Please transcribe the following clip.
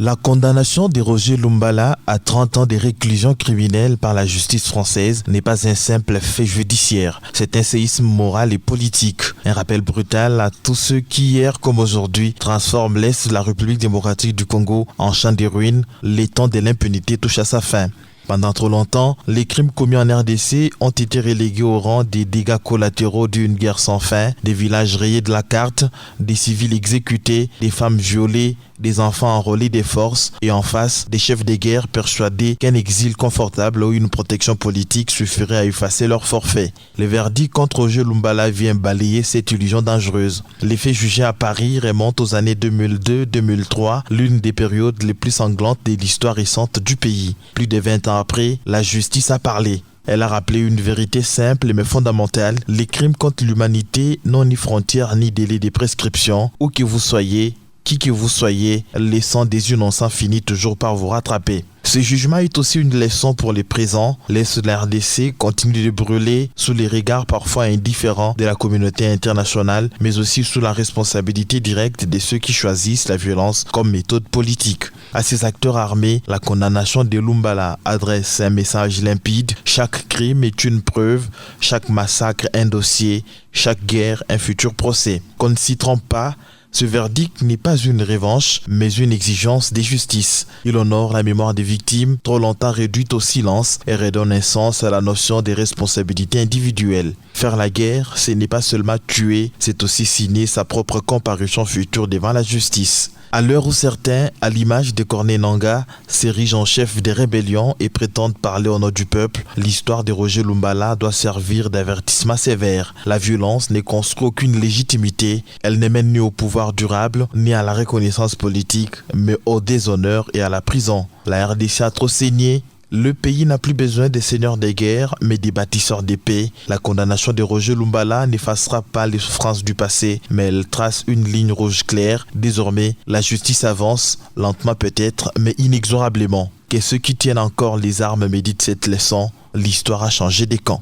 La condamnation de Roger Lumbala à 30 ans de réclusion criminelle par la justice française n'est pas un simple fait judiciaire. C'est un séisme moral et politique. Un rappel brutal à tous ceux qui, hier comme aujourd'hui, transforment l'Est de la République démocratique du Congo en champ de ruines. Les temps de l'impunité touchent à sa fin. Pendant trop longtemps, les crimes commis en RDC ont été relégués au rang des dégâts collatéraux d'une guerre sans fin, des villages rayés de la carte, des civils exécutés, des femmes violées, des enfants enrôlés des forces et en face, des chefs de guerre persuadés qu'un exil confortable ou une protection politique suffirait à effacer leur forfait. Le verdict contre Roger Lumbala vient balayer cette illusion dangereuse. Les faits jugés à Paris remontent aux années 2002-2003, l'une des périodes les plus sanglantes de l'histoire récente du pays. Plus de 20 ans après, la justice a parlé. Elle a rappelé une vérité simple mais fondamentale. Les crimes contre l'humanité n'ont ni frontières ni délai de prescription. Où que vous soyez, qui que vous soyez, le sang des innocents finit toujours par vous rattraper. Ce jugement est aussi une leçon pour les présents. L'Est de la RDC continue de brûler sous les regards parfois indifférents de la communauté internationale, mais aussi sous la responsabilité directe de ceux qui choisissent la violence comme méthode politique. À ces acteurs armés, la condamnation de Lumbala adresse un message limpide. Chaque crime est une preuve, chaque massacre un dossier, chaque guerre un futur procès. Qu'on ne s'y trompe pas, ce verdict n'est pas une revanche, mais une exigence de justice. Il honore la mémoire des victimes, trop longtemps réduite au silence, et redonne un sens à la notion des responsabilités individuelles. Faire la guerre, ce n'est pas seulement tuer, c'est aussi signer sa propre comparution future devant la justice. À l'heure où certains, à l'image de Corneille Nangaa, s'érigent en chef des rébellions et prétendent parler au nom du peuple, l'histoire de Roger Lumbala doit servir d'avertissement sévère. La violence ne construit aucune légitimité, elle ne mène ni au pouvoir durable, ni à la reconnaissance politique, mais au déshonneur et à la prison. La RDC a trop saigné. Le pays n'a plus besoin des seigneurs des guerres, mais des bâtisseurs de paix. La condamnation de Roger Lumbala n'effacera pas les souffrances du passé, mais elle trace une ligne rouge claire. Désormais, la justice avance, lentement peut-être, mais inexorablement. Que ceux qui tiennent encore les armes méditent cette leçon, l'histoire a changé des camps.